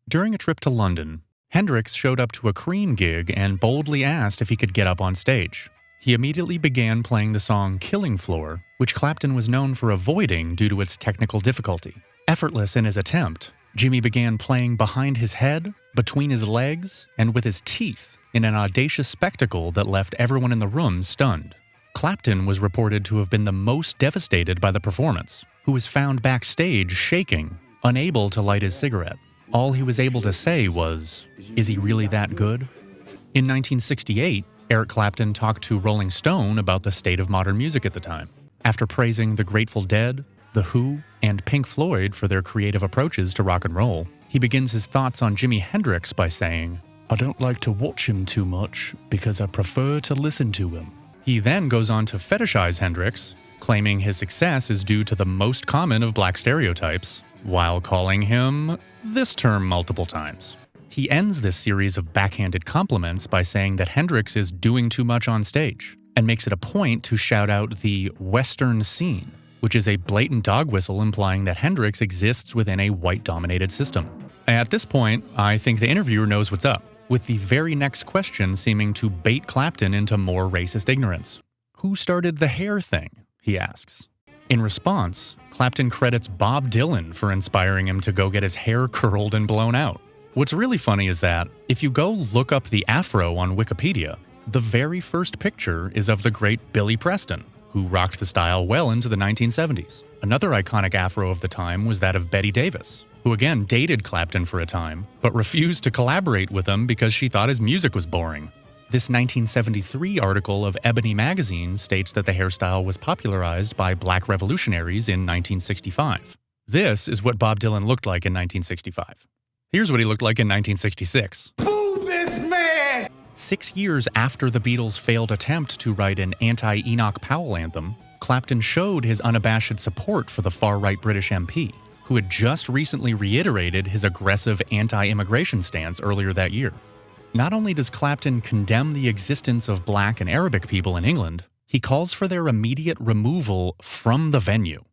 During a trip to London, Hendrix showed up to a Cream gig and boldly asked if he could get up on stage. He immediately began playing the song Killing Floor, which Clapton was known for avoiding due to its technical difficulty. Effortless in his attempt, Jimmy began playing behind his head, between his legs, and with his teeth in an audacious spectacle that left everyone in the room stunned. Clapton was reported to have been the most devastated by the performance, who was found backstage shaking, unable to light his cigarette. All he was able to say was, "Is he really that good?" In 1968, Eric Clapton talked to Rolling Stone about the state of modern music at the time. After praising the Grateful Dead, The Who, and Pink Floyd for their creative approaches to rock and roll, he begins his thoughts on Jimi Hendrix by saying, "I don't like to watch him too much because I prefer to listen to him." He then goes on to fetishize Hendrix, claiming his success is due to the most common of black stereotypes, while calling him this term multiple times. He ends this series of backhanded compliments by saying that Hendrix is doing too much on stage, and makes it a point to shout out the Western scene, which is a blatant dog whistle implying that Hendrix exists within a white-dominated system. At this point, I think the interviewer knows what's up, with the very next question seeming to bait Clapton into more racist ignorance. "Who started the hair thing?" he asks. In response, Clapton credits Bob Dylan for inspiring him to go get his hair curled and blown out. What's really funny is that, if you go look up the afro on Wikipedia, the very first picture is of the great Billy Preston, who rocked the style well into the 1970s. Another iconic afro of the time was that of Betty Davis, who again dated Clapton for a time, but refused to collaborate with him because she thought his music was boring. This 1973 article of Ebony magazine states that the hairstyle was popularized by black revolutionaries in 1965. This is what Bob Dylan looked like in 1965. Here's what he looked like in 1966. Boo this man! 6 years after the Beatles' failed attempt to write an anti-Enoch Powell anthem, Clapton showed his unabashed support for the far-right British MP, who had just recently reiterated his aggressive anti-immigration stance earlier that year. Not only does Clapton condemn the existence of black and Arabic people in England, he calls for their immediate removal from the venue.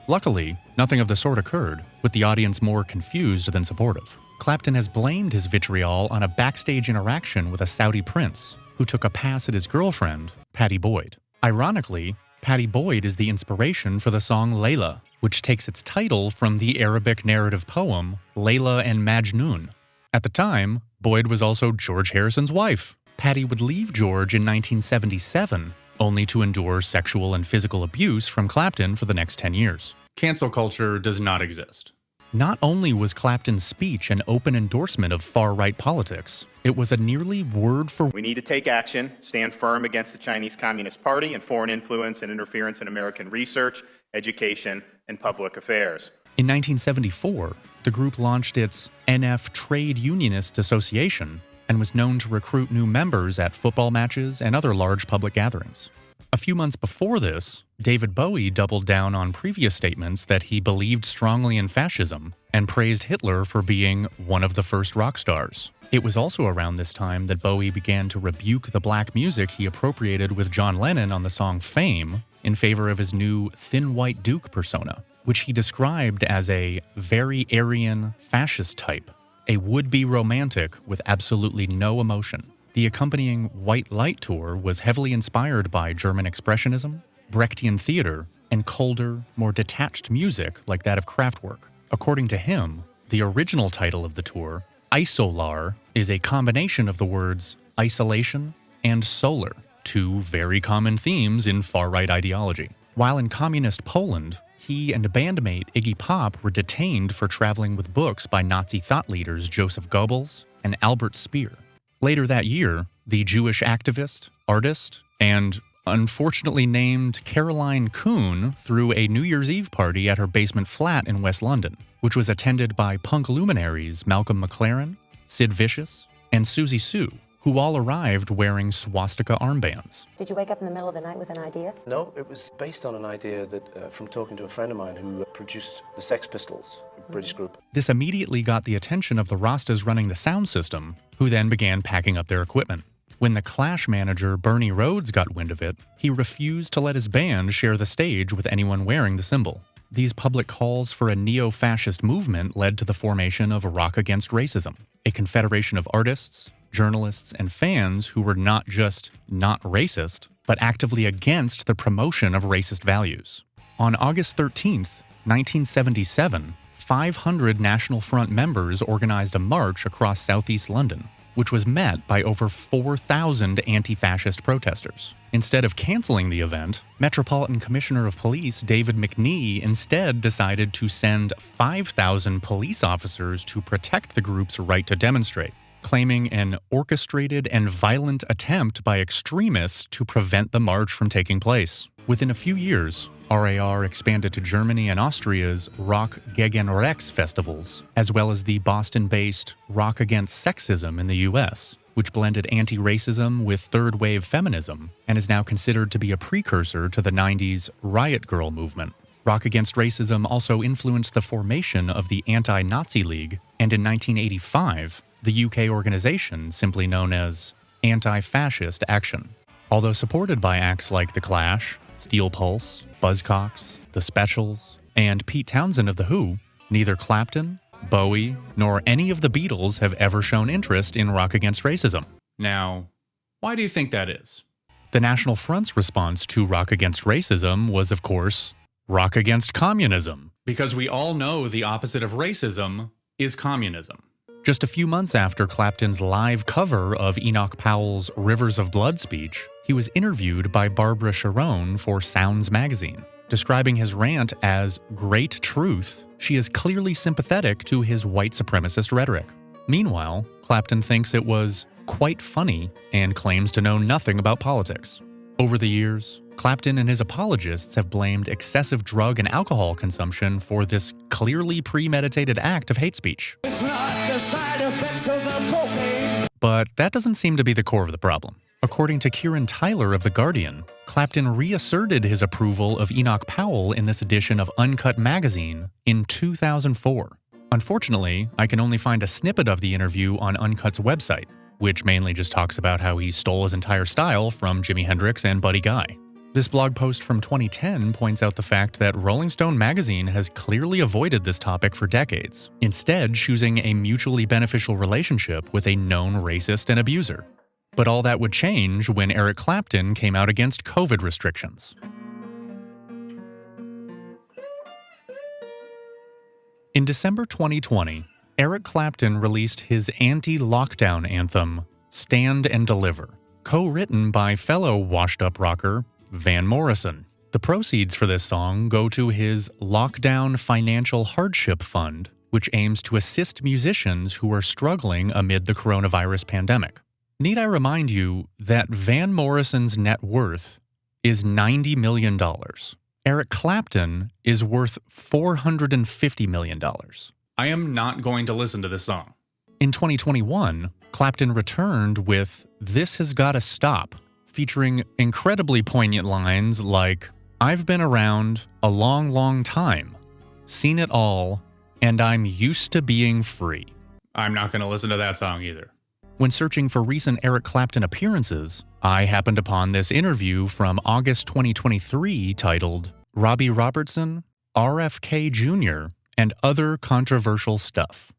Luckily, nothing of the sort occurred, with the audience more confused than supportive. Clapton has blamed his vitriol on a backstage interaction with a Saudi prince, who took a pass at his girlfriend, Pattie Boyd. Ironically, Pattie Boyd is the inspiration for the song Layla, which takes its title from the Arabic narrative poem Layla and Majnun. At the time, Boyd was also George Harrison's wife. Pattie would leave George in 1977, only to endure sexual and physical abuse from Clapton for the next 10 years. Cancel culture does not exist. Not only was Clapton's speech an open endorsement of far-right politics, it was a nearly word-for-word. We need to take action, stand firm against the Chinese Communist Party and foreign influence and interference in American research, education, and public affairs. In 1974, the group launched its NF Trade Unionist Association and was known to recruit new members at football matches and other large public gatherings. A few months before this, David Bowie doubled down on previous statements that he believed strongly in fascism and praised Hitler for being one of the first rock stars. It was also around this time that Bowie began to rebuke the black music he appropriated with John Lennon on the song Fame in favor of his new Thin White Duke persona, which he described as a very Aryan fascist type, a would-be romantic with absolutely no emotion. The accompanying White Light tour was heavily inspired by German Expressionism, Brechtian theater, and colder, more detached music like that of Kraftwerk. According to him, the original title of the tour, Isolar, is a combination of the words isolation and solar, two very common themes in far-right ideology. While in communist Poland, he and bandmate Iggy Pop were detained for traveling with books by Nazi thought leaders Joseph Goebbels and Albert Speer. Later that year, the Jewish activist, artist, and unfortunately named Caroline Kuhn threw a New Year's Eve party at her basement flat in West London, which was attended by punk luminaries Malcolm McLaren, Sid Vicious, and Susie Sue, who all arrived wearing swastika armbands. Did you wake up in the middle of the night with an idea? No, it was based on an idea that from talking to a friend of mine who produced the Sex Pistols, a British group. This immediately got the attention of the Rastas running the sound system, who then began packing up their equipment. When the Clash manager Bernie Rhodes got wind of it, he refused to let his band share the stage with anyone wearing the symbol. these public calls for a neo-fascist movement led to the formation of Rock Against Racism, a confederation of artists, journalists, and fans who were not just not racist, but actively against the promotion of racist values. On August 13th, 1977, 500 National Front members organized a march across southeast London, which was met by over 4,000 anti-fascist protesters. Instead of canceling the event, Metropolitan Commissioner of Police David McNee instead decided to send 5,000 police officers to protect the group's right to demonstrate, claiming an orchestrated and violent attempt by extremists to prevent the march from taking place. Within a few years, RAR expanded to Germany and Austria's Rock gegen Rechts festivals, as well as the Boston-based Rock Against Sexism in the US, which blended anti-racism with third-wave feminism and is now considered to be a precursor to the 90s Riot Girl movement. Rock Against Racism also influenced the formation of the Anti-Nazi League, and in 1985, the UK organization simply known as Anti-Fascist Action. Although supported by acts like The Clash, Steel Pulse, Buzzcocks, The Specials, and Pete Townsend of The Who, neither Clapton, Bowie, nor any of the Beatles have ever shown interest in Rock Against Racism. Now, why do you think that is? The National Front's response to Rock Against Racism was, of course, Rock Against Communism, because we all know the opposite of racism is communism. Just a few months after Clapton's live cover of Enoch Powell's Rivers of Blood speech, he was interviewed by Barbara Sharon for Sounds magazine. Describing his rant as great truth, she is clearly sympathetic to his white supremacist rhetoric. Meanwhile, Clapton thinks it was quite funny and claims to know nothing about politics. Over the years, Clapton and his apologists have blamed excessive drug and alcohol consumption for this clearly premeditated act of hate speech. It's not the side effects of the cocaine. But that doesn't seem to be the core of the problem. According to Kieran Tyler of The Guardian, Clapton reasserted his approval of Enoch Powell in this edition of Uncut magazine in 2004. Unfortunately, I can only find a snippet of the interview on Uncut's website, which mainly just talks about how he stole his entire style from Jimi Hendrix and Buddy Guy. This blog post from 2010 points out the fact that Rolling Stone magazine has clearly avoided this topic for decades, instead choosing a mutually beneficial relationship with a known racist and abuser. But all that would change when Eric Clapton came out against COVID restrictions. In December 2020, Eric Clapton released his anti-lockdown anthem, Stand and Deliver, co-written by fellow washed-up rocker Van Morrison. The proceeds for this song go to his Lockdown Financial Hardship Fund, which aims to assist musicians who are struggling amid the coronavirus pandemic. Need I remind you that Van Morrison's net worth is $90 million. Eric Clapton is worth $450 million. I am not going to listen to this song. In 2021, Clapton returned with This Has Gotta Stop, featuring incredibly poignant lines like, I've been around a long, long time, seen it all, and I'm used to being free. I'm not going to listen to that song either. When searching for recent Eric Clapton appearances, I happened upon this interview from August 2023 titled Robbie Robertson, RFK Jr., and Other Controversial Stuff.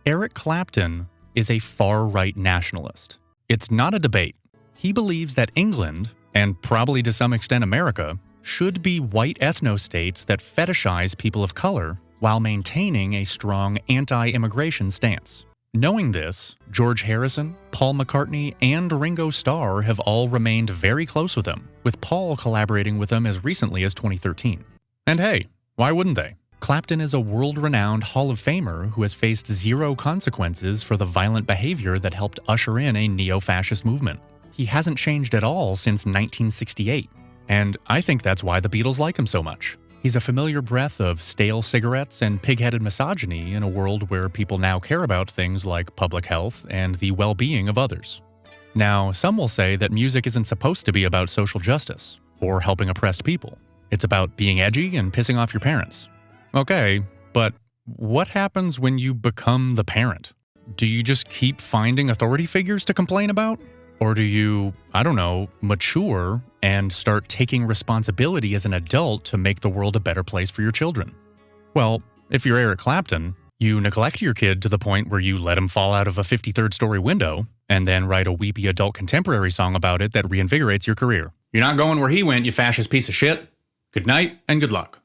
Eric Clapton is a far-right nationalist. It's not a debate. He believes that England, and probably to some extent America, should be white ethno-states that fetishize people of color while maintaining a strong anti-immigration stance. Knowing this, George Harrison, Paul McCartney, and Ringo Starr have all remained very close with him, with Paul collaborating with him as recently as 2013. And hey, why wouldn't they? Clapton is a world-renowned Hall of Famer who has faced zero consequences for the violent behavior that helped usher in a neo-fascist movement. He hasn't changed at all since 1968, and I think that's why the Beatles like him so much. He's a familiar breath of stale cigarettes and pig-headed misogyny in a world where people now care about things like public health and the well-being of others. Now, some will say that music isn't supposed to be about social justice or helping oppressed people. It's about being edgy and pissing off your parents. Okay, but what happens when you become the parent? Do you just keep finding authority figures to complain about? Or do you, I don't know, mature and start taking responsibility as an adult to make the world a better place for your children. Well, if you're Eric Clapton, you neglect your kid to the point where you let him fall out of a 53rd story window and then write a weepy adult contemporary song about it that reinvigorates your career. You're not going where he went, you fascist piece of shit. Good night and good luck.